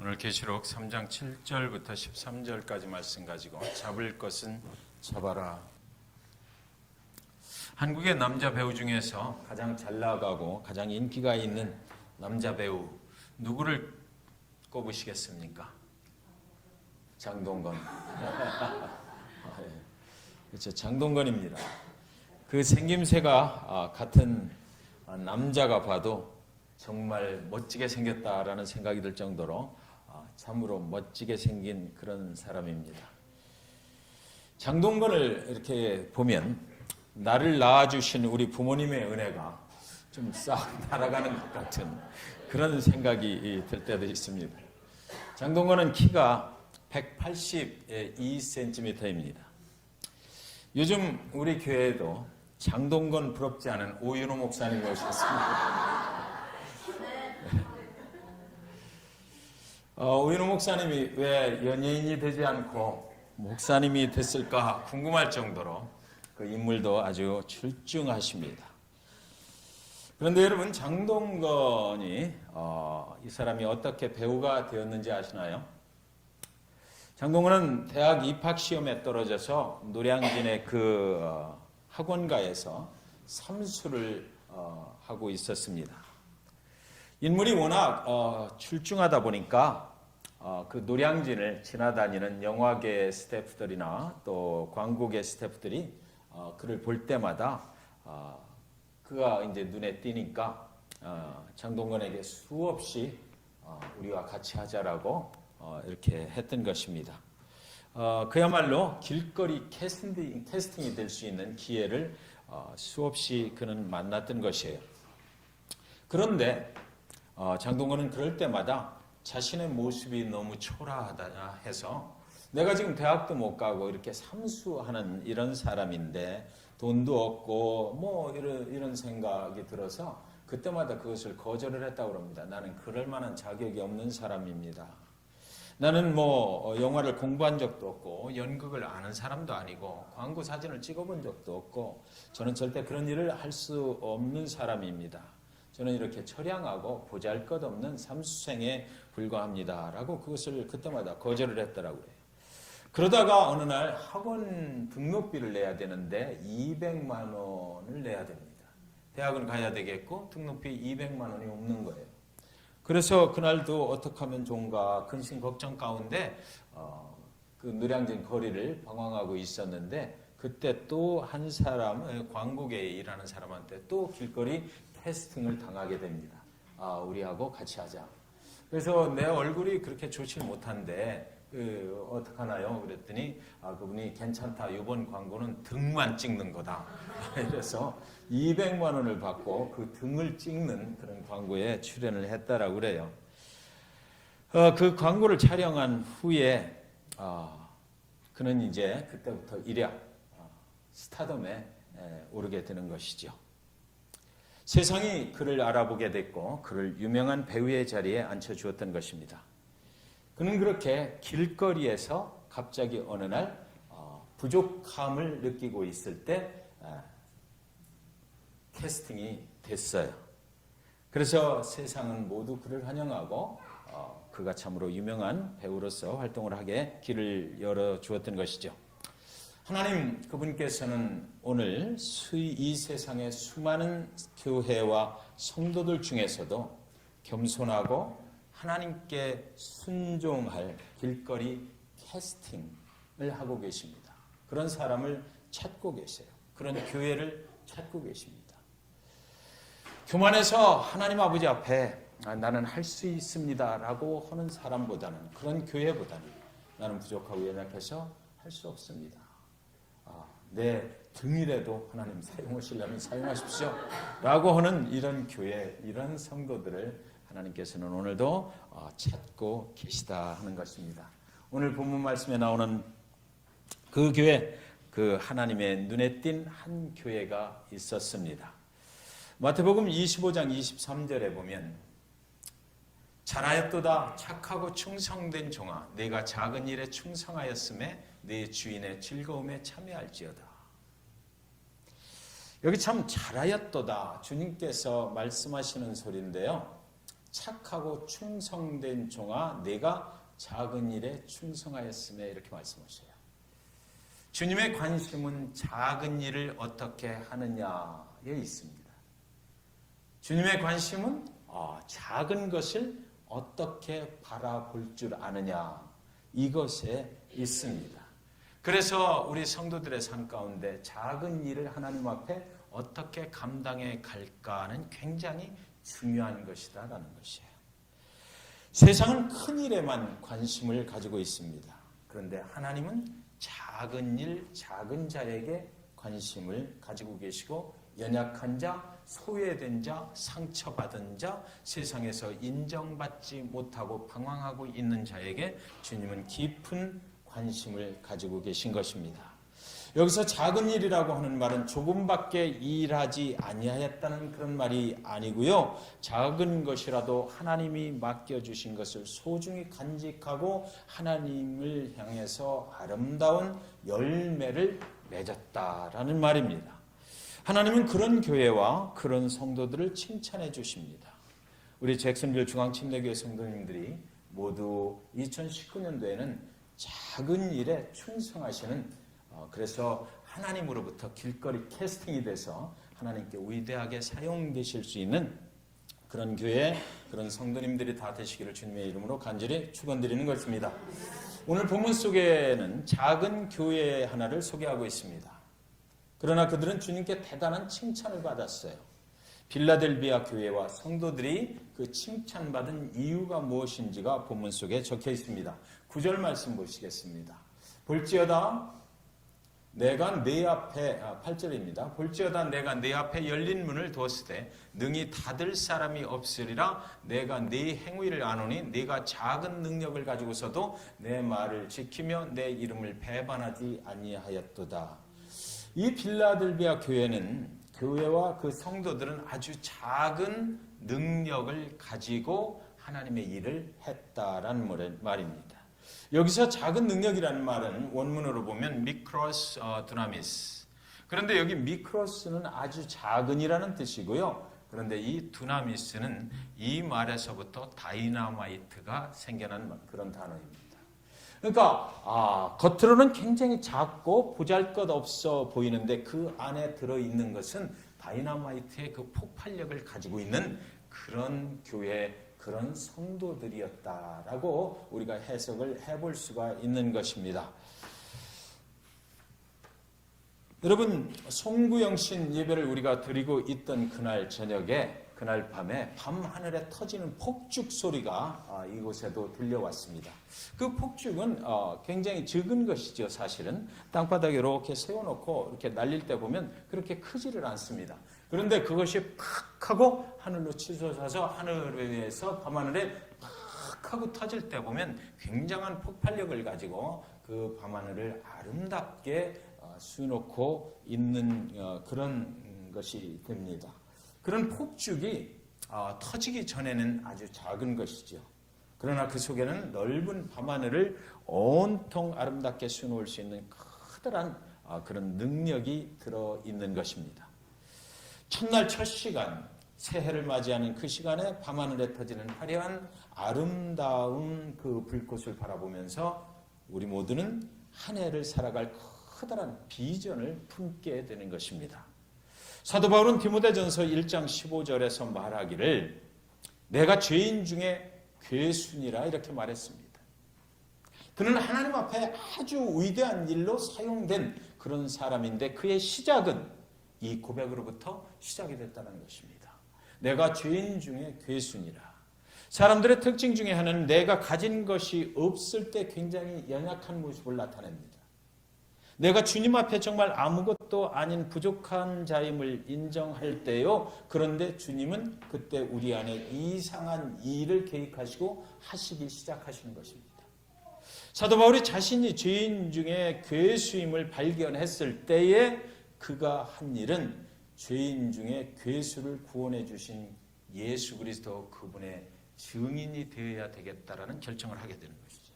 오늘 계시록 3장 7절부터 13절까지 말씀 가지고 잡을 것은 잡아라. 한국의 남자 배우 중에서 가장 잘 나가고 가장 인기가 있는 남자 배우 누구를 꼽으시겠습니까? 장동건. 그렇죠, 장동건입니다. 그 생김새가 같은 남자가 봐도 정말 멋지게 생겼다라는 생각이 들 정도로 참으로 멋지게 생긴 그런 사람입니다. 장동건을 이렇게 보면 나를 낳아주신 우리 부모님의 은혜가 좀 싹 날아가는 것 같은 그런 생각이 들 때도 있습니다. 장동건은 키가 182cm입니다. 요즘 우리 교회에도 장동건 부럽지 않은 오윤호 목사님 오셨습니다. 오윤호 목사님이 왜 연예인이 되지 않고 목사님이 됐을까 궁금할 정도로 그 인물도 아주 출중하십니다. 그런데 여러분, 장동건이 이 사람이 어떻게 배우가 되었는지 아시나요? 장동건은 대학 입학시험에 떨어져서 노량진의 그 학원가에서 삼수를 하고 있었습니다. 인물이 워낙 출중하다 보니까 그 노량진을 지나다니는 영화계 스태프들이나 또 광고계 스태프들이 그를 볼 때마다 그가 이제 눈에 띄니까 장동건에게 수없이 우리와 같이 하자라고 이렇게 했던 것입니다. 그야말로 길거리 캐스팅이 될 수 있는 기회를 수없이 그는 만났던 것이에요. 그런데 장동건은 그럴 때마다 자신의 모습이 너무 초라하다 해서 내가 지금 대학도 못 가고 이렇게 삼수하는 이런 사람인데 돈도 없고 뭐 이런 생각이 들어서 그때마다 그것을 거절을 했다고 합니다. 나는 그럴 만한 자격이 없는 사람입니다. 나는 뭐 영화를 공부한 적도 없고 연극을 아는 사람도 아니고 광고 사진을 찍어본 적도 없고 저는 절대 그런 일을 할 수 없는 사람입니다. 저는 이렇게 처량하고 보잘것없는 삼수생에 불과합니다. 라고 그것을 그때마다 거절을 했더라고요. 그러다가 어느 날 학원 등록비를 내야 되는데 200만 원을 내야 됩니다. 대학은 가야 되겠고 등록비 200만 원이 없는 거예요. 그래서 그날도 어떻게 하면 좋은가 근심 걱정 가운데 그 노량진 거리를 방황하고 있었는데 그때 또 한 사람, 광고계에 일하는 사람한테 또 길거리 캐스팅을 당하게 됩니다. 우리하고 같이 하자. 그래서 내 얼굴이 그렇게 좋지 못한데 어떡하나요? 그랬더니 그분이 괜찮다. 이번 광고는 등만 찍는 거다. 그래서 200만 원을 받고 그 등을 찍는 그런 광고에 출연을 했다라고 그래요. 그 광고를 촬영한 후에 그는 이제 그때부터 일약 스타덤에 오르게 되는 것이죠. 세상이 그를 알아보게 됐고 그를 유명한 배우의 자리에 앉혀주었던 것입니다. 그는 그렇게 길거리에서 갑자기 어느 날 부족함을 느끼고 있을 때 캐스팅이 됐어요. 그래서 세상은 모두 그를 환영하고 그가 참으로 유명한 배우로서 활동을 하게 길을 열어주었던 것이죠. 하나님 그분께서는 오늘 이 세상의 수많은 교회와 성도들 중에서도 겸손하고 하나님께 순종할 길거리 캐스팅을 하고 계십니다. 그런 사람을 찾고 계세요. 그런 교회를 찾고 계십니다. 교만해서 하나님 아버지 앞에 나는 할 수 있습니다 라고 하는 사람보다는 그런 교회보다는 나는 부족하고 연약해서 할 수 없습니다. 내 등이라도 하나님 사용하시려면 사용하십시오 라고 하는 이런 교회, 이런 성도들을 하나님께서는 오늘도 찾고 계시다 하는 것입니다. 오늘 본문 말씀에 나오는 그 교회, 그 하나님의 눈에 띈 한 교회가 있었습니다. 마태복음 25장 23절에 보면 잘하였도다 착하고 충성된 종아 내가 작은 일에 충성하였음에 네 주인의 즐거움에 참여할지어다. 여기 참 잘하였도다 주님께서 말씀하시는 소리인데요. 착하고 충성된 종아 내가 작은 일에 충성하였으며 이렇게 말씀하셔요. 주님의 관심은 작은 일을 어떻게 하느냐에 있습니다. 주님의 관심은 작은 것을 어떻게 바라볼 줄 아느냐 이것에 있습니다. 그래서 우리 성도들의 삶 가운데 작은 일을 하나님 앞에 어떻게 감당해 갈까는 굉장히 중요한 것이다라는 것이에요. 세상은 큰 일에만 관심을 가지고 있습니다. 그런데 하나님은 작은 일, 작은 자에게 관심을 가지고 계시고 연약한 자, 소외된 자, 상처받은 자, 세상에서 인정받지 못하고 방황하고 있는 자에게 주님은 깊은 관심을 가지고 계신 것입니다. 여기서 작은 일이라고 하는 말은 조금밖에 일하지 아니하였다는 그런 말이 아니고요. 작은 것이라도 하나님이 맡겨주신 것을 소중히 간직하고 하나님을 향해서 아름다운 열매를 맺었다라는 말입니다. 하나님은 그런 교회와 그런 성도들을 칭찬해 주십니다. 우리 잭슨빌 중앙침례교회 성도님들이 모두 2019년도에는 작은 일에 충성하시는 그래서 하나님으로부터 길거리 캐스팅이 돼서 하나님께 위대하게 사용되실 수 있는 그런 교회, 그런 성도님들이 다 되시기를 주님의 이름으로 간절히 축원드리는 것입니다. 오늘 본문 속에는 작은 교회 하나를 소개하고 있습니다. 그러나 그들은 주님께 대단한 칭찬을 받았어요. 빌라델비아 교회와 성도들이 그 칭찬받은 이유가 무엇인지가 본문 속에 적혀 있습니다. 9절 말씀 보시겠습니다. 볼지어다 내가 내 앞에 8절입니다. 볼지어다 내가 내 앞에 열린 문을 두었으되 능히 닫을 사람이 없으리라. 내가 네 행위를 아노니 네가 작은 능력을 가지고서도 내 말을 지키며 내 이름을 배반하지 아니하였도다. 이 빌라델비아 교회와 그 성도들은 아주 작은 능력을 가지고 하나님의 일을 했다라는 말입니다. 여기서 작은 능력이라는 말은 원문으로 보면 미크로스 두나미스. 그런데 여기 미크로스는 아주 작은이라는 뜻이고요. 그런데 이 두나미스는 이 말에서부터 다이나마이트가 생겨난 그런 단어입니다. 그러니까 겉으로는 굉장히 작고 보잘것없어 보이는데 그 안에 들어있는 것은 다이나마이트의 그 폭발력을 가지고 있는 그런 교회, 그런 성도들이었다라고 우리가 해석을 해볼 수가 있는 것입니다. 여러분, 송구영신 예배를 우리가 드리고 있던 그날 저녁에, 그날 밤에 밤하늘에 터지는 폭죽 소리가 이곳에도 들려왔습니다. 그 폭죽은 굉장히 적은 것이죠. 사실은 땅바닥에 이렇게 세워놓고 이렇게 날릴 때 보면 그렇게 크지를 않습니다. 그런데 그것이 팍 하고 하늘로 치솟아서 하늘에서 밤하늘에 팍 하고 터질 때 보면 굉장한 폭발력을 가지고 그 밤하늘을 아름답게 수놓고 있는 그런 것이 됩니다. 그런 폭죽이 터지기 전에는 아주 작은 것이죠. 그러나 그 속에는 넓은 밤하늘을 온통 아름답게 수놓을 수 있는 커다란 그런 능력이 들어있는 것입니다. 첫날 첫 시간, 새해를 맞이하는 그 시간에 밤하늘에 터지는 화려한 아름다운 그 불꽃을 바라보면서 우리 모두는 한 해를 살아갈 커다란 비전을 품게 되는 것입니다. 사도 바울은 디모데전서 1장 15절에서 말하기를 내가 죄인 중에 괴순이라 이렇게 말했습니다. 그는 하나님 앞에 아주 위대한 일로 사용된 그런 사람인데 그의 시작은 이 고백으로부터 시작이 됐다는 것입니다. 내가 죄인 중에 괴순이라. 사람들의 특징 중에 하나는 내가 가진 것이 없을 때 굉장히 연약한 모습을 나타냅니다. 내가 주님 앞에 정말 아무것도 아닌 부족한 자임을 인정할 때요. 그런데 주님은 그때 우리 안에 이상한 일을 계획하시고 하시기 시작하시는 것입니다. 사도 바울이 자신이 죄인 중에 괴수임을 발견했을 때에 그가 한 일은 죄인 중에 괴수를 구원해 주신 예수 그리스도 그분의 증인이 되어야 되겠다라는 결정을 하게 되는 것이죠.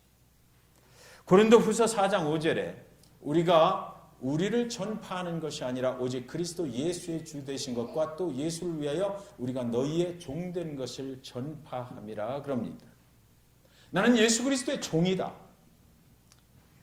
고린도후서 4장 5절에 우리가 우리를 전파하는 것이 아니라 오직 그리스도 예수의 주 되신 것과 또 예수를 위하여 우리가 너희의 종된 것을 전파함이라 그럽니다. 나는 예수 그리스도의 종이다.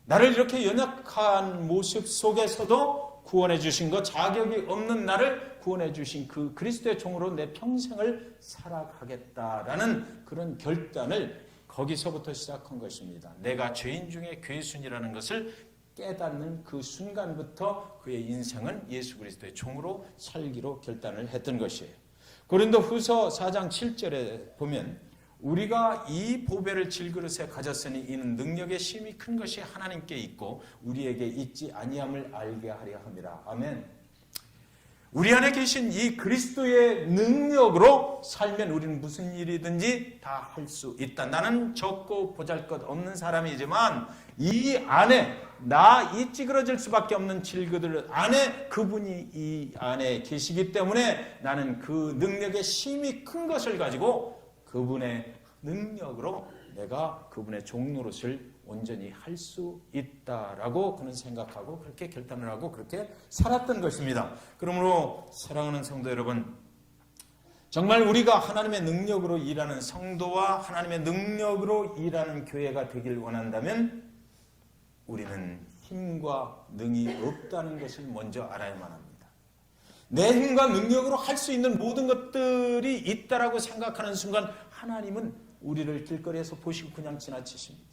나를 이렇게 연약한 모습 속에서도 구원해 주신 것, 자격이 없는 나를 구원해 주신 그 그리스도의 종으로 내 평생을 살아가겠다라는 그런 결단을 거기서부터 시작한 것입니다. 내가 죄인 중에 괴순이라는 것을 깨닫는 그 순간부터 그의 인생은 예수 그리스도의 종으로 살기로 결단을 했던 것이에요. 고린도후서 4장 7절에 보면 우리가 이 보배를 질그릇에 가졌으니 이는 능력의 심히 큰 것이 하나님께 있고 우리에게 있지 아니함을 알게 하려 함이라. 아멘. 우리 안에 계신 이 그리스도의 능력으로 살면 우리는 무슨 일이든지 다 할 수 있다. 나는 적고 보잘것없는 사람이지만 이 안에 이 찌그러질 수밖에 없는 질그릇 안에 그분이 이 안에 계시기 때문에 나는 그 능력의 심히 큰 것을 가지고 그분의 능력으로 내가 그분의 종노릇을 온전히 할 수 있다라고 그는 생각하고 그렇게 결단을 하고 그렇게 살았던 것입니다. 그러므로 사랑하는 성도 여러분, 정말 우리가 하나님의 능력으로 일하는 성도와 하나님의 능력으로 일하는 교회가 되길 원한다면 우리는 힘과 능이 없다는 것을 먼저 알아야만 합니다. 내 힘과 능력으로 할 수 있는 모든 것들이 있다라고 생각하는 순간 하나님은 우리를 길거리에서 보시고 그냥 지나치십니다.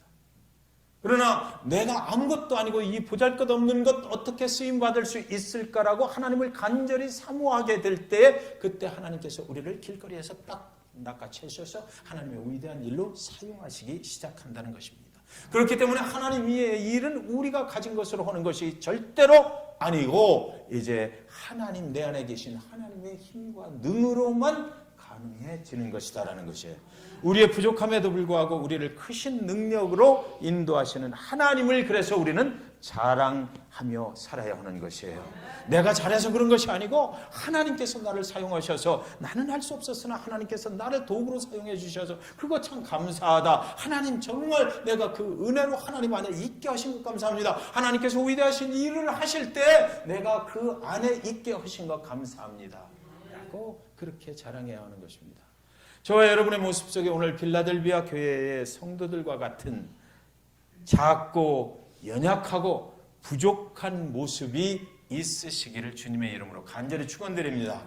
그러나 내가 아무것도 아니고 이 보잘것없는 것 어떻게 쓰임받을 수 있을까라고 하나님을 간절히 사모하게 될 때 그때 하나님께서 우리를 길거리에서 딱 낚아채셔서 하나님의 위대한 일로 사용하시기 시작한다는 것입니다. 그렇기 때문에 하나님의 일은 우리가 가진 것으로 하는 것이 절대로 아니고 이제 하나님 내 안에 계신 하나님의 힘과 능으로만 가능해지는 것이다라는 것이에요. 우리의 부족함에도 불구하고 우리를 크신 능력으로 인도하시는 하나님을 그래서 우리는 자랑하며 살아야 하는 것이에요. 내가 잘해서 그런 것이 아니고 하나님께서 나를 사용하셔서 나는 할 수 없었으나 하나님께서 나를 도구로 사용해 주셔서 그거 참 감사하다. 하나님 정말 내가 그 은혜로 하나님 안에 있게 하신 것 감사합니다. 하나님께서 위대하신 일을 하실 때 내가 그 안에 있게 하신 것 감사합니다. 라고 그렇게 자랑해야 하는 것입니다. 저와 여러분의 모습 속에 오늘 빌라델비아 교회의 성도들과 같은 작고 연약하고 부족한 모습이 있으시기를 주님의 이름으로 간절히 축원드립니다.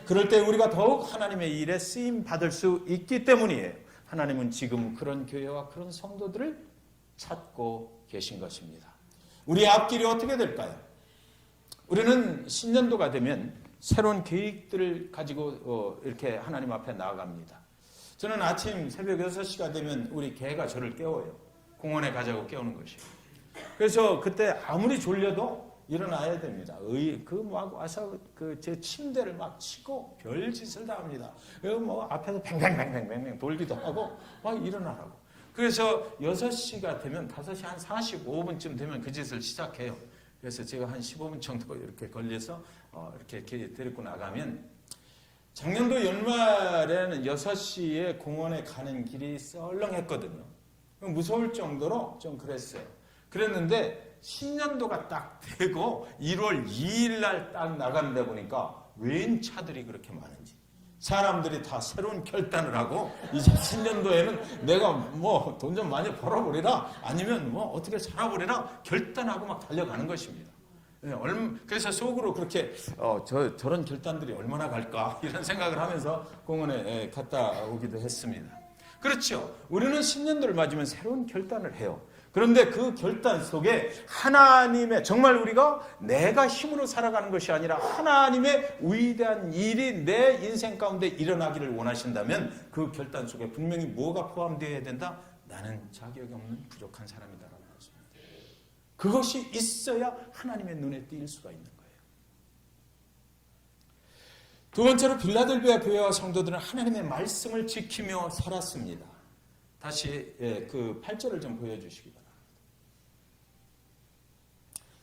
그럴 때 우리가 더욱 하나님의 일에 쓰임 받을 수 있기 때문이에요. 하나님은 지금 그런 교회와 그런 성도들을 찾고 계신 것입니다. 우리의 앞길이 어떻게 될까요? 우리는 신년도가 되면 새로운 계획들을 가지고 이렇게 하나님 앞에 나아갑니다. 저는 아침 새벽 6시가 되면 우리 개가 저를 깨워요. 공원에 가자고 깨우는 것이에요. 그래서 그때 아무리 졸려도 일어나야 됩니다. 막 와서 제 침대를 막 치고 별짓을 다 합니다. 앞에서 뱅뱅뱅뱅뱅 돌기도 하고 막 일어나라고. 그래서 6시가 되면 5시 한 45분쯤 되면 그 짓을 시작해요. 그래서 제가 한 15분 정도 이렇게 걸려서 이렇게 데리고 나가면 작년도 연말에는 6시에 공원에 가는 길이 썰렁했거든요. 무서울 정도로 좀 그랬어요. 그랬는데 신년도가 딱 되고 1월 2일 날 딱 나간다 보니까 웬 차들이 그렇게 많은지 사람들이 다 새로운 결단을 하고 이제 신년도에는 내가 뭐 돈 좀 많이 벌어버리라 아니면 뭐 어떻게 살아버리라 결단하고 막 달려가는 것입니다. 그래서 속으로 그렇게 저런 결단들이 얼마나 갈까 이런 생각을 하면서 공원에 갔다 오기도 했습니다. 그렇죠. 우리는 신년도를 맞으면 새로운 결단을 해요. 그런데 그 결단 속에 하나님의 정말 우리가 내가 힘으로 살아가는 것이 아니라 하나님의 위대한 일이 내 인생 가운데 일어나기를 원하신다면 그 결단 속에 분명히 뭐가 포함되어야 된다? 나는 자격이 없는 부족한 사람이다라는 것입니다. 그것이 있어야 하나님의 눈에 띌 수가 있는 거예요. 두 번째로 빌라델비아 교회와 성도들은 하나님의 말씀을 지키며 살았습니다. 다시 그 8절을 좀 보여주시기 바랍니다.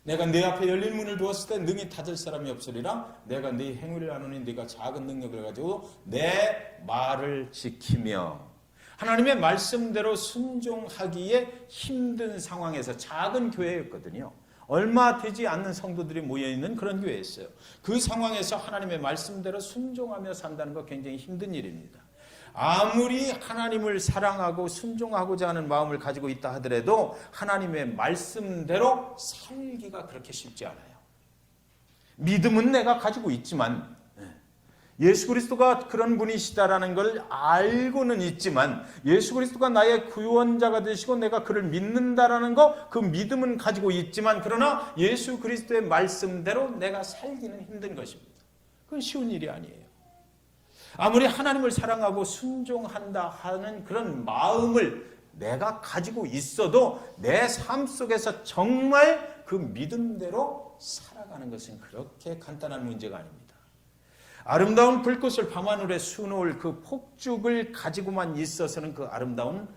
내가 네 앞에 열린 문을 두었을 때 능히 닫을 사람이 없으리라. 내가 네 행위를 아노니 네가 작은 능력을 가지고 내 말을 지키며. 하나님의 말씀대로 순종하기에 힘든 상황에서 작은 교회였거든요. 얼마 되지 않는 성도들이 모여있는 그런 교회였어요. 그 상황에서 하나님의 말씀대로 순종하며 산다는 거 굉장히 힘든 일입니다. 아무리 하나님을 사랑하고 순종하고자 하는 마음을 가지고 있다 하더라도 하나님의 말씀대로 살기가 그렇게 쉽지 않아요. 믿음은 내가 가지고 있지만, 예수 그리스도가 그런 분이시다라는 걸 알고는 있지만, 예수 그리스도가 나의 구원자가 되시고 내가 그를 믿는다라는 거, 그 믿음은 가지고 있지만, 그러나 예수 그리스도의 말씀대로 내가 살기는 힘든 것입니다. 그건 쉬운 일이 아니에요. 아무리 하나님을 사랑하고 순종한다 하는 그런 마음을 내가 가지고 있어도 내 삶 속에서 정말 그 믿음대로 살아가는 것은 그렇게 간단한 문제가 아닙니다. 아름다운 불꽃을 밤하늘에 수놓을 그 폭죽을 가지고만 있어서는 그 아름다운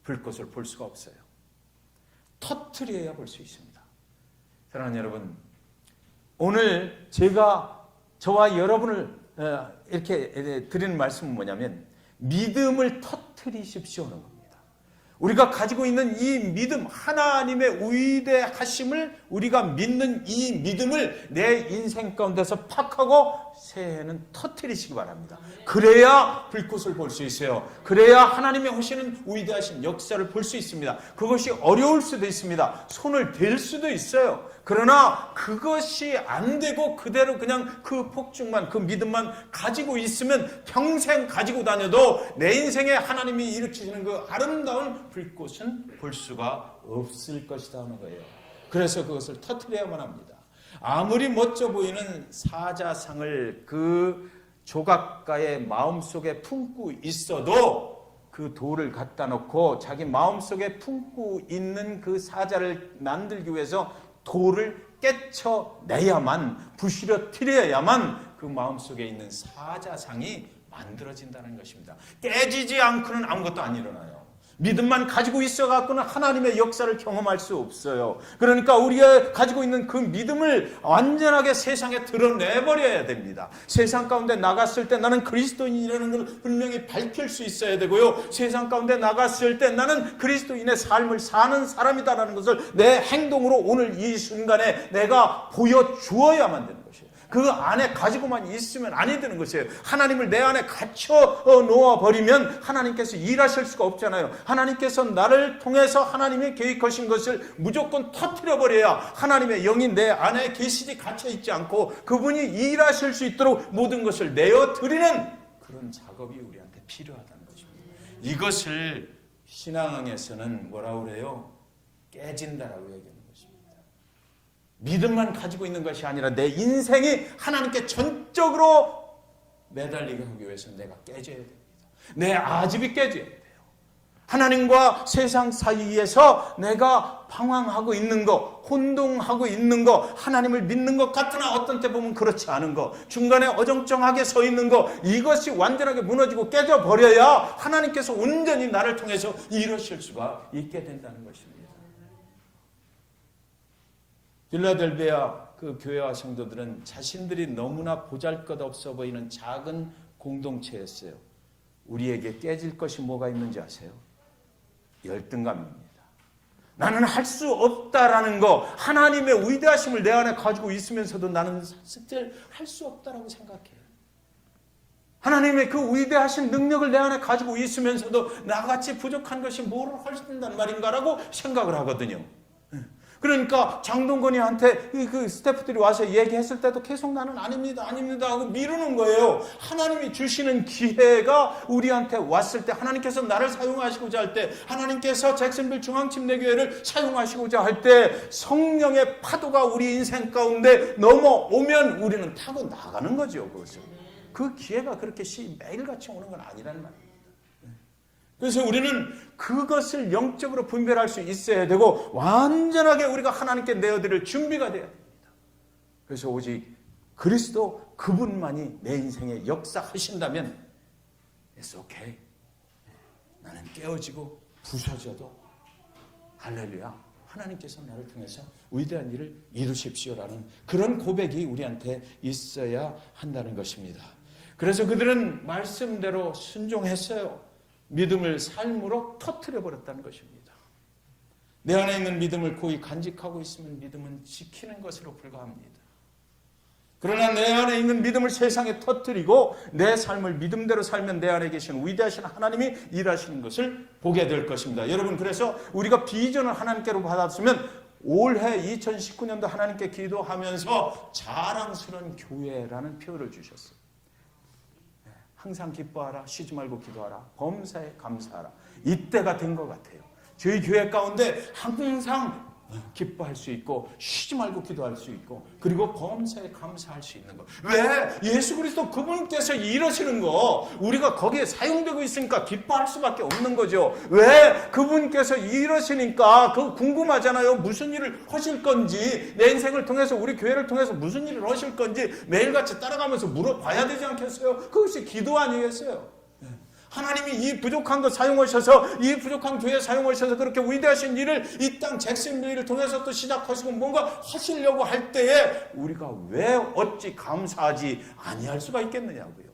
불꽃을 볼 수가 없어요. 터뜨려야 볼 수 있습니다. 사랑하는 여러분, 오늘 제가 저와 여러분을 이렇게 드리는 말씀은 뭐냐면, 믿음을 터뜨리십시오는 겁니다. 우리가 가지고 있는 이 믿음, 하나님의 위대하심을 우리가 믿는 이 믿음을 내 인생 가운데서 팍하고 새해에는 터뜨리시기 바랍니다. 그래야 불꽃을 볼 수 있어요. 그래야 하나님의 하시는 위대하신 역사를 볼 수 있습니다. 그것이 어려울 수도 있습니다. 손을 댈 수도 있어요. 그러나 그것이 안 되고 그대로 그냥 그 폭죽만, 그 믿음만 가지고 있으면 평생 가지고 다녀도 내 인생에 하나님이 일으키시는 그 아름다운 불꽃은 볼 수가 없을 것이다 하는 거예요. 그래서 그것을 터뜨려야만 합니다. 아무리 멋져 보이는 사자상을 그 조각가의 마음속에 품고 있어도 그 돌을 갖다 놓고 자기 마음속에 품고 있는 그 사자를 만들기 위해서 돌을 깨쳐내야만, 부스러뜨려야만 그 마음속에 있는 사자상이 만들어진다는 것입니다. 깨지지 않고는 아무것도 안 일어나요. 믿음만 가지고 있어갖고는 하나님의 역사를 경험할 수 없어요. 그러니까 우리가 가지고 있는 그 믿음을 완전하게 세상에 드러내버려야 됩니다. 세상 가운데 나갔을 때 나는 그리스도인이라는 걸 분명히 밝힐 수 있어야 되고요. 세상 가운데 나갔을 때 나는 그리스도인의 삶을 사는 사람이다라는 것을 내 행동으로 오늘 이 순간에 내가 보여주어야만 되는 것이에요. 그 안에 가지고만 있으면 아니 되는 것이에요. 하나님을 내 안에 갇혀 놓아버리면 하나님께서 일하실 수가 없잖아요. 하나님께서 나를 통해서 하나님이 계획하신 것을 무조건 터뜨려버려야 하나님의 영이 내 안에 계시지 갇혀 있지 않고 그분이 일하실 수 있도록 모든 것을 내어드리는 그런 작업이 우리한테 필요하다는 것입니다. 이것을 신앙에서는 뭐라고 그래요? 깨진다라고 얘기해요. 믿음만 가지고 있는 것이 아니라 내 인생이 하나님께 전적으로 매달리게 하기 위해서 내가 깨져야 됩니다. 내 아집이 깨져야 돼요. 하나님과 세상 사이에서 내가 방황하고 있는 거, 혼동하고 있는 거, 하나님을 믿는 것 같으나 어떤 때 보면 그렇지 않은 거, 중간에 어정쩡하게 서 있는 거, 이것이 완전하게 무너지고 깨져버려야 하나님께서 온전히 나를 통해서 이루실 수가 있게 된다는 것입니다. 필라델피아 그 교회와 성도들은 자신들이 너무나 보잘것없어 보이는 작은 공동체였어요. 우리에게 깨질 것이 뭐가 있는지 아세요? 열등감입니다. 나는 할 수 없다라는 거, 하나님의 위대하심을 내 안에 가지고 있으면서도 나는 사실 할 수 없다라고 생각해요. 하나님의 그 위대하신 능력을 내 안에 가지고 있으면서도 나같이 부족한 것이 뭐를 할 수 있단 말인가라고 생각을 하거든요. 그러니까 장동건이한테 그 스태프들이 와서 얘기했을 때도 계속 나는 아닙니다 하고 미루는 거예요. 하나님이 주시는 기회가 우리한테 왔을 때, 하나님께서 나를 사용하시고자 할 때, 하나님께서 잭슨빌 중앙침례교회를 사용하시고자 할 때 성령의 파도가 우리 인생 가운데 넘어오면 우리는 타고 나가는 거죠. 그것을. 그 기회가 그렇게 매일같이 오는 건 아니라는 말이에요. 그래서 우리는 그것을 영적으로 분별할 수 있어야 되고 완전하게 우리가 하나님께 내어드릴 준비가 되어야 됩니다. 그래서 오직 그리스도 그분만이 내 인생에 역사하신다면 It's okay. 나는 깨어지고 부서져도 할렐루야, 하나님께서 나를 통해서 위대한 일을 이루십시오라는 그런 고백이 우리한테 있어야 한다는 것입니다. 그래서 그들은 말씀대로 순종했어요. 믿음을 삶으로 터뜨려 버렸다는 것입니다. 내 안에 있는 믿음을 고이 간직하고 있으면 믿음은 지키는 것으로 불과합니다. 그러나 내 안에 있는 믿음을 세상에 터뜨리고 내 삶을 믿음대로 살면 내 안에 계신 위대하신 하나님이 일하시는 것을 보게 될 것입니다. 여러분, 그래서 우리가 비전을 하나님께로 받았으면 올해 2019년도 하나님께 기도하면서 자랑스러운 교회라는 표현을 주셨어요. 항상 기뻐하라, 쉬지 말고 기도하라, 범사에 감사하라. 이때가 된 것 같아요. 저희 교회 가운데 항상 기뻐할 수 있고 쉬지 말고 기도할 수 있고 그리고 범사에 감사할 수 있는 것. 왜? 예수 그리스도 그분께서 이러시는 거 우리가 거기에 사용되고 있으니까 기뻐할 수밖에 없는 거죠. 왜? 그분께서 이러시니까 그거 궁금하잖아요. 무슨 일을 하실 건지, 내 인생을 통해서 우리 교회를 통해서 무슨 일을 하실 건지 매일같이 따라가면서 물어봐야 되지 않겠어요? 그것이 기도 아니겠어요? 하나님이 이 부족한 거 사용하셔서, 이 부족한 교회 사용하셔서 그렇게 위대하신 일을 이 땅 잭슨빌을 통해서 또 시작하시고 뭔가 하시려고 할 때에 우리가 왜 어찌 감사하지 아니할 수가 있겠느냐고요.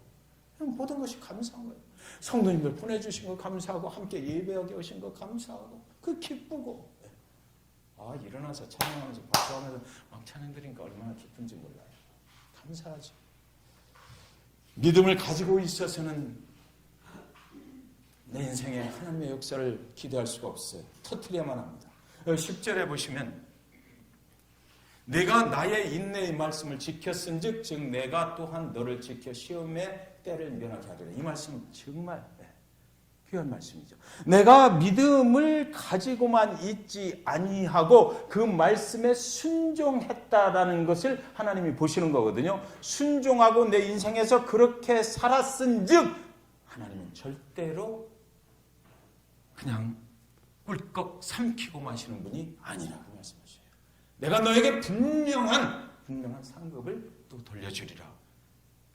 모든 것이 감사한 거예요. 성도님들 보내주신 거 감사하고 함께 예배하게 오신 거 감사하고 그 기쁘고 일어나서 찬양하면서 박수하면서 막 찬양 드리니까 얼마나 기쁜지 몰라요. 감사하죠. 믿음을 가지고 있어서는 내 인생에 하나님의 역사를 기대할 수가 없어요. 터뜨려야만 합니다. 10절에 보시면 내가 나의 인내의 말씀을 지켰은즉 즉 내가 또한 너를 지켜 시험의 때를 면하게 하리라. 이 말씀은 정말 귀한 말씀이죠. 내가 믿음을 가지고만 있지 아니하고 그 말씀에 순종했다라는 것을 하나님이 보시는 거거든요. 순종하고 내 인생에서 그렇게 살았은즉 하나님은 절대로 그냥 꿀꺽 삼키고 마시는 분이 아니라고 말씀하셔요. 내가 너에게 분명한 상급을 또 돌려주리라.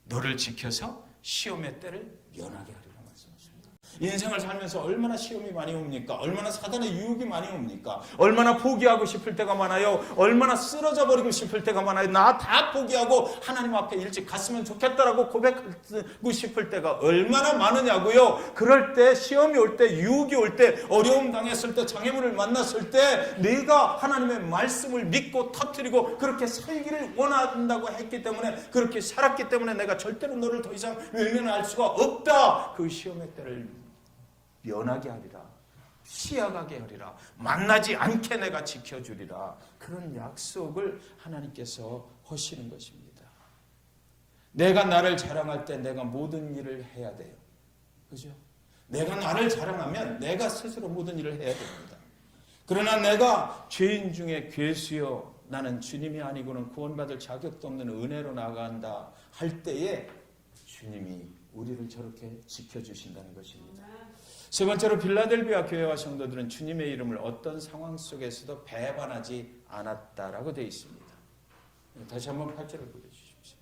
너를 지켜서 시험의 때를 면하게 하리라 말씀하십니다. 인생을 살면서 얼마나 시험이 많이 옵니까? 얼마나 사단의 유혹이 많이 옵니까? 얼마나 포기하고 싶을 때가 많아요. 얼마나 쓰러져 버리고 싶을 때가 많아요. 나 다 포기하고 하나님 앞에 일찍 갔으면 좋겠다라고 고백하고 싶을 때가 얼마나 많으냐고요. 그럴 때 시험이 올 때, 유혹이 올 때, 어려움 당했을 때, 장애물을 만났을 때 내가 하나님의 말씀을 믿고 터뜨리고 그렇게 살기를 원한다고 했기 때문에, 그렇게 살았기 때문에 내가 절대로 너를 더 이상 외면할 수가 없다. 그 시험의 때를 면하게 하리라. 시약하게 하리라. 만나지 않게 내가 지켜주리라. 그런 약속을 하나님께서 하시는 것입니다. 내가 나를 자랑할 때 내가 모든 일을 해야 돼요. 그죠? 내가 나를 자랑하면 내가 스스로 모든 일을 해야 됩니다. 그러나 내가 죄인 중에 괴수여 나는 주님이 아니고는 구원받을 자격도 없는 은혜로 나간다 할 때에 주님이 우리를 저렇게 지켜주신다는 것입니다. 세 번째로 빌라델비아 교회와 성도들은 주님의 이름을 어떤 상황 속에서도 배반하지 않았다라고 되어 있습니다. 다시 한번 8절을 보여주십시오.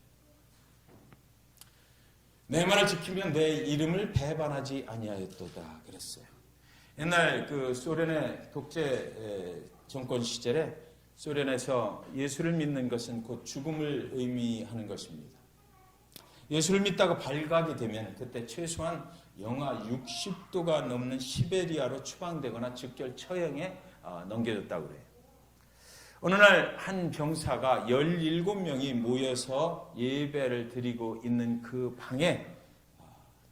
내 말을 지키면 내 이름을 배반하지 아니하였도다 그랬어요. 옛날 그 소련의 독재 정권 시절에 소련에서 예수를 믿는 것은 곧 죽음을 의미하는 것입니다. 예수를 믿다가 발각이 되면 그때 최소한 영하 60도가 넘는 시베리아로 추방되거나 즉결 처형에 넘겨졌다고 그래요. 어느 날 한 병사가 17명이 모여서 예배를 드리고 있는 그 방에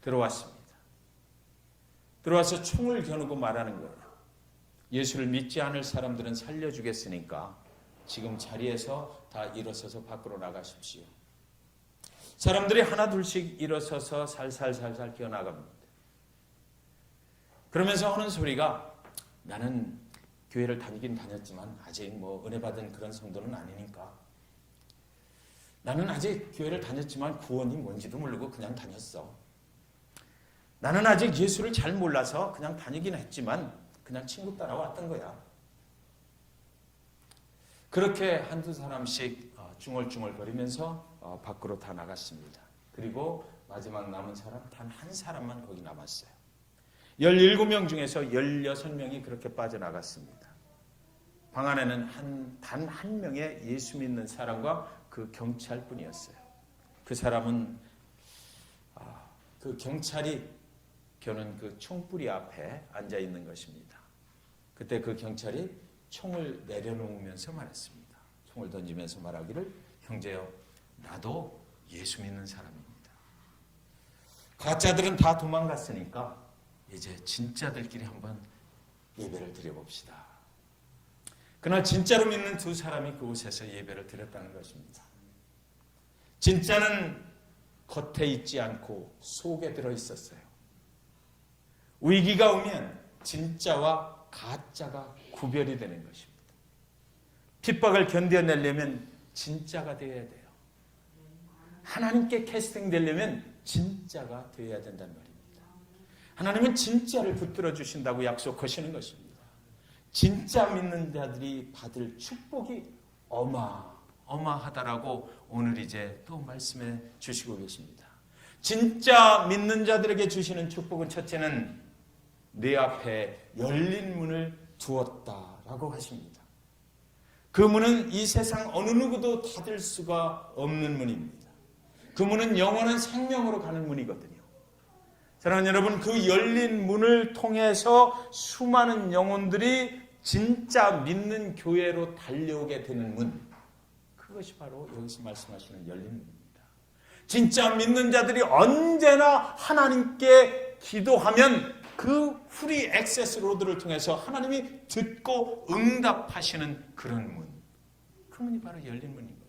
들어왔습니다. 들어와서 총을 겨누고 말하는 거예요. 예수를 믿지 않을 사람들은 살려주겠으니까 지금 자리에서 다 일어서서 밖으로 나가십시오. 사람들이 하나 둘씩 일어서서 살살살살 기어나갑니다. 그러면서 하는 소리가 나는 교회를 다니긴 다녔지만 아직 뭐 은혜 받은 그런 성도는 아니니까 나는 아직 교회를 다녔지만 구원이 뭔지도 모르고 그냥 다녔어. 나는 아직 예수를 잘 몰라서 그냥 다니긴 했지만 그냥 친구 따라왔던 거야. 그렇게 한두 사람씩 중얼중얼거리면서 밖으로 다 나갔습니다. 그리고 마지막 남은 사람 단 한 사람만 거기 남았어요. 17명 중에서 16명이 그렇게 빠져나갔습니다. 방 안에는 단 한 명의 예수 믿는 사람과 그 경찰뿐이었어요. 그 사람은 그 경찰이 겨눈 그 총뿌리 앞에 앉아 있는 것입니다. 그때 그 경찰이 총을 내려놓으면서 말했습니다. 총을 던지면서 말하기를 형제여 나도 예수 믿는 사람입니다. 가짜들은 다 도망갔으니까 이제 진짜들끼리 한번 예배를 드려봅시다. 그날 진짜로 믿는 두 사람이 그곳에서 예배를 드렸다는 것입니다. 진짜는 겉에 있지 않고 속에 들어있었어요. 위기가 오면 진짜와 가짜가 구별이 되는 것입니다. 핍박을 견뎌내려면 진짜가 되어야 돼요. 하나님께 캐스팅되려면 진짜가 되어야 된다는 말입니다. 하나님은 진짜를 붙들어 주신다고 약속하시는 것입니다. 진짜 믿는 자들이 받을 축복이 어마어마하다라고 오늘 이제 또 말씀해 주시고 계십니다. 진짜 믿는 자들에게 주시는 축복은 첫째는 내 앞에 열린 문을 두었다라고 하십니다. 그 문은 이 세상 어느 누구도 닫을 수가 없는 문입니다. 그 문은 영원한 생명으로 가는 문이거든요. 사랑하는 여러분, 그 열린 문을 통해서 수많은 영혼들이 진짜 믿는 교회로 달려오게 되는 문, 그것이 바로 여기서 말씀하시는 열린 문입니다. 진짜 믿는 자들이 언제나 하나님께 기도하면 그 프리 액세스 로드를 통해서 하나님이 듣고 응답하시는 그런 문, 그 문이 바로 열린 문인 거예요.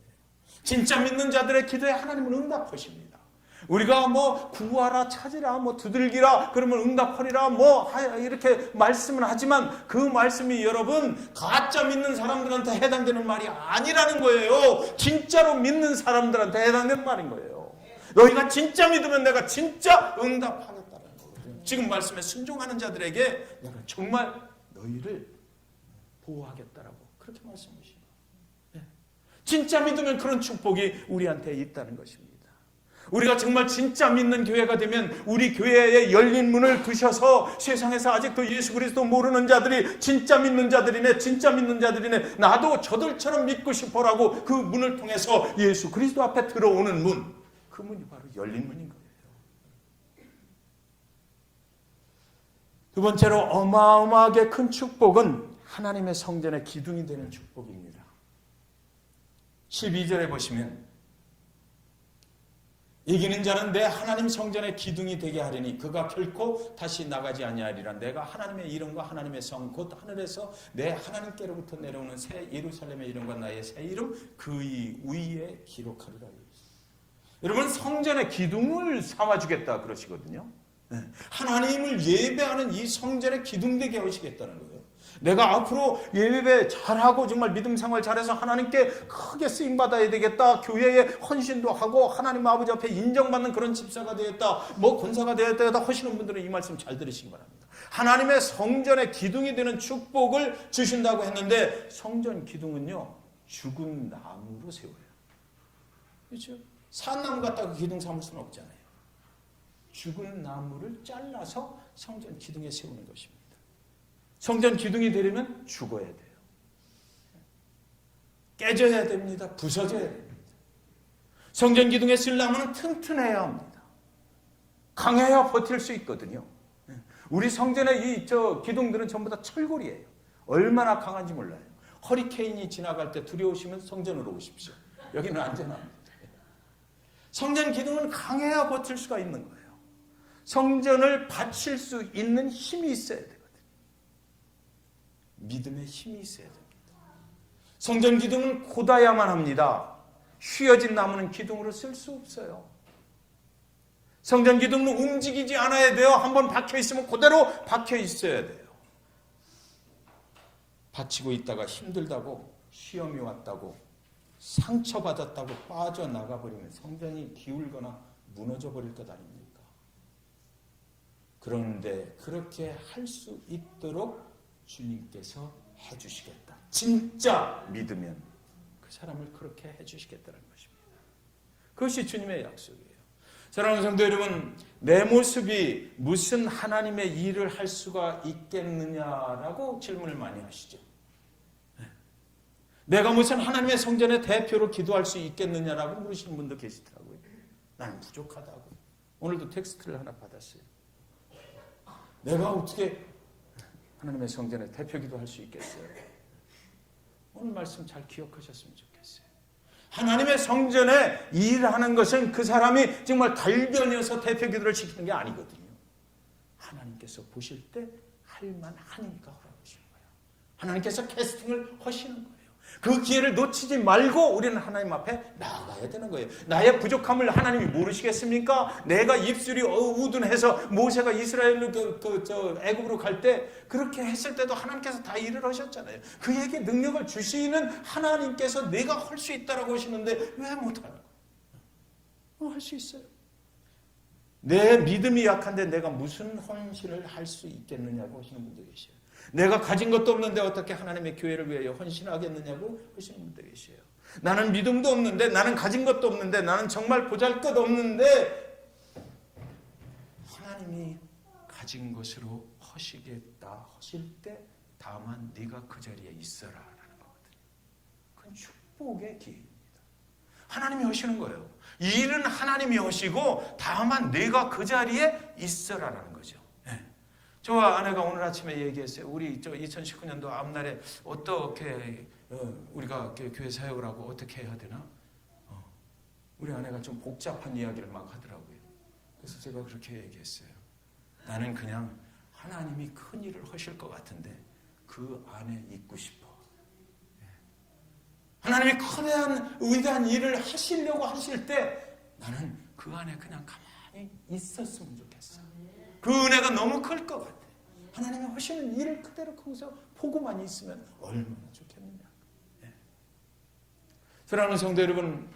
진짜 믿는 자들의 기도에 하나님은 응답하십니다. 우리가 뭐 구하라 찾으라 뭐 두들기라 그러면 응답하리라 뭐 이렇게 말씀을 하지만 그 말씀이 여러분 가짜 믿는 사람들한테 해당되는 말이 아니라는 거예요. 진짜로 믿는 사람들한테 해당되는 말인 거예요. 너희가 진짜 믿으면 내가 진짜 응답하겠다는 거거든요. 지금 말씀에 순종하는 자들에게 내가 정말 너희를 보호하겠다라고 그렇게 말씀하시죠. 진짜 믿으면 그런 축복이 우리한테 있다는 것입니다. 우리가 정말 진짜 믿는 교회가 되면 우리 교회에 열린 문을 두셔서 세상에서 아직도 예수 그리스도 모르는 자들이 진짜 믿는 자들이네, 진짜 믿는 자들이네, 나도 저들처럼 믿고 싶어라고 그 문을 통해서 예수 그리스도 앞에 들어오는 문, 그 문이 바로 열린 문인 거예요. 두 번째로 어마어마하게 큰 축복은 하나님의 성전의 기둥이 되는 축복입니다. 12절에 보시면 이기는 자는 내 하나님 성전의 기둥이 되게 하리니 그가 결코 다시 나가지 아니하리라. 내가 하나님의 이름과 하나님의 성 곧 하늘에서 내 하나님께로부터 내려오는 새 예루살렘의 이름과 나의 새 이름 그 위에 기록하리라. 여러분 성전의 기둥을 삼아주겠다 그러시거든요. 하나님을 예배하는 이 성전의 기둥 되게 하시겠다는 거예요. 내가 앞으로 예배 잘하고 정말 믿음 생활 잘해서 하나님께 크게 쓰임받아야 되겠다. 교회에 헌신도 하고 하나님 아버지 앞에 인정받는 그런 집사가 되겠다. 뭐 권사가 되겠다 하시는 분들은 이 말씀 잘 들으시기 바랍니다. 하나님의 성전의 기둥이 되는 축복을 주신다고 했는데 성전 기둥은요. 죽은 나무로 세워요. 그렇죠? 산나무 갖다가 기둥 삼을 수는 없잖아요. 죽은 나무를 잘라서 성전 기둥에 세우는 것입니다. 성전 기둥이 되려면 죽어야 돼요. 깨져야 됩니다. 부서져야 됩니다. 성전 기둥에 쓸 나무는 튼튼해야 합니다. 강해야 버틸 수 있거든요. 우리 성전의 이 기둥들은 전부 다 철골이에요. 얼마나 강한지 몰라요. 허리케인이 지나갈 때 두려우시면 성전으로 오십시오. 여기는 안전합니다. 성전 기둥은 강해야 버틸 수가 있는 거예요. 성전을 바칠 수 있는 힘이 있어야 되거든요. 믿음의 힘이 있어야 됩니다. 성전 기둥은 곧아야만 합니다. 휘어진 나무는 기둥으로 쓸 수 없어요. 성전 기둥은 움직이지 않아야 돼요. 한번 박혀 있으면 그대로 박혀 있어야 돼요. 받치고 있다가 힘들다고 시험이 왔다고 상처받았다고 빠져나가 버리면 성전이 기울거나 무너져 버릴 것 아닙니까? 그런데 그렇게 할 수 있도록 주님께서 해주시겠다. 진짜 믿으면 그 사람을 그렇게 해주시겠다는 것입니다. 그것이 주님의 약속이에요. 사랑하는 성도 여러분, 내 모습이 무슨 하나님의 일을 할 수가 있겠느냐라고 질문을 많이 하시죠. 내가 무슨 하나님의 성전의 대표로 기도할 수 있겠느냐라고 물으시는 분도 계시더라고요. 나는 부족하다고. 오늘도 텍스트를 하나 받았어요. 내가 어떻게 하나님의 성전의 대표 기도할 수 있겠어요? 오늘 말씀 잘 기억하셨으면 좋겠어요. 하나님의 성전에 일하는 것은 그 사람이 정말 달변이어서 대표기도를 시키는 게 아니거든요. 하나님께서 보실 때 할만하니까 허락하시는 거예요. 하나님께서 캐스팅을 하시는 거예요. 그 기회를 놓치지 말고 우리는 하나님 앞에 나아가야 되는 거예요. 나의 부족함을 하나님이 모르시겠습니까? 내가 입술이 우둔해서 모세가 이스라엘로 애굽으로 갈 때 그렇게 했을 때도 하나님께서 다 일을 하셨잖아요. 그에게 능력을 주시는 하나님께서 내가 할 수 있다라고 하시는데 왜 못하는 거예요? 할 수 있어요. 내 믿음이 약한데 내가 무슨 헌신을 할 수 있겠느냐고 하시는 분도 계셔요. 내가 가진 것도 없는데 어떻게 하나님의 교회를 위하여 헌신하겠느냐고 하시는 분도 계셔요. 나는 믿음도 없는데, 나는 가진 것도 없는데, 나는 정말 보잘것 없는데 하나님이 가진 것으로 하시겠다 하실 때 다만 네가 그 자리에 있어라 라는 거거든요. 그건 축복의 기회입니다. 하나님이 하시는 거예요. 이 일은 하나님이 하시고 다만 내가 그 자리에 있어라라는 거죠. 네. 저와 아내가 오늘 아침에 얘기했어요. 우리 2019년도 앞날에 어떻게 우리가 교회 사역을 하고 어떻게 해야 되나? 우리 아내가 좀 복잡한 이야기를 막 하더라고요. 그래서 제가 그렇게 얘기했어요. 나는 그냥 하나님이 큰 일을 하실 것 같은데 그 안에 있고 싶어. 하나님이 커다란 위대한 일을 하시려고 하실 때 나는 그 안에 그냥 가만히 있었으면 좋겠어. 그 은혜가 너무 클 것 같아. 하나님이 하시는 일을 그대로 거기서 보고만 있으면 얼마나 좋겠느냐. 네. 사랑하는 성도 여러분,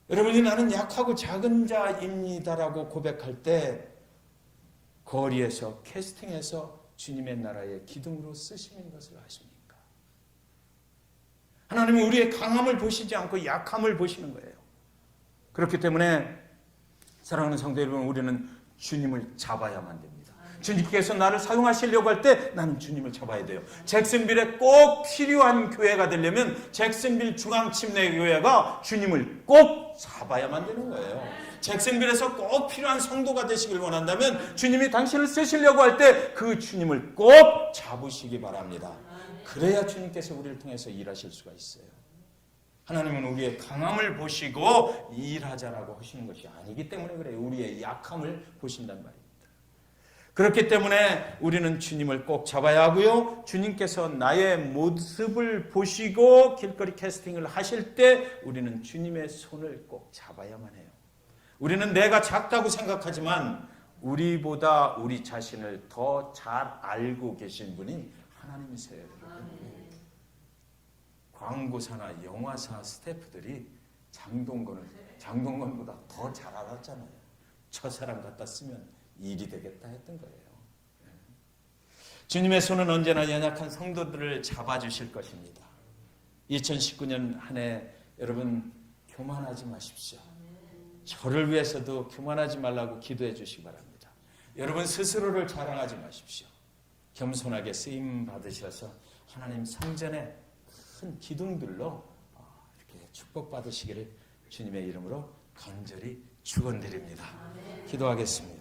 여러분이 나는 약하고 작은 자입니다라고 고백할 때 거리에서 캐스팅해서 주님의 나라의 기둥으로 쓰시는 것을 아십니까? 하나님은 우리의 강함을 보시지 않고 약함을 보시는 거예요. 그렇기 때문에 사랑하는 성도 여러분, 우리는 주님을 잡아야만 됩니다. 주님께서 나를 사용하시려고 할 때 나는 주님을 잡아야 돼요. 잭슨빌에 꼭 필요한 교회가 되려면 잭슨빌 중앙침례교회가 주님을 꼭 잡아야만 되는 거예요. 잭슨빌에서 꼭 필요한 성도가 되시길 원한다면 주님이 당신을 쓰시려고 할 때 그 주님을 꼭 잡으시기 바랍니다. 그래야 주님께서 우리를 통해서 일하실 수가 있어요. 하나님은 우리의 강함을 보시고 일하자라고 하시는 것이 아니기 때문에 그래요. 우리의 약함을 보신단 말입니다. 그렇기 때문에 우리는 주님을 꼭 잡아야 하고요. 주님께서 나의 모습을 보시고 길거리 캐스팅을 하실 때 우리는 주님의 손을 꼭 잡아야만 해요. 우리는 내가 작다고 생각하지만 우리보다 우리 자신을 더 잘 알고 계신 분이 하나님이세요. 광고사나 영화사 스태프들이 장동건보다 더 잘 알았잖아요. 저 사람 갖다 쓰면 일이 되겠다 했던 거예요. 주님의 손은 언제나 연약한 성도들을 잡아주실 것입니다. 2019년 한 해 여러분 교만하지 마십시오. 저를 위해서도 교만하지 말라고 기도해 주시기 바랍니다. 여러분 스스로를 자랑하지 마십시오. 겸손하게 쓰임 받으셔서 하나님 성전에 큰 기둥들로 이렇게 축복받으시기를 주님의 이름으로 간절히 축원드립니다. 기도하겠습니다.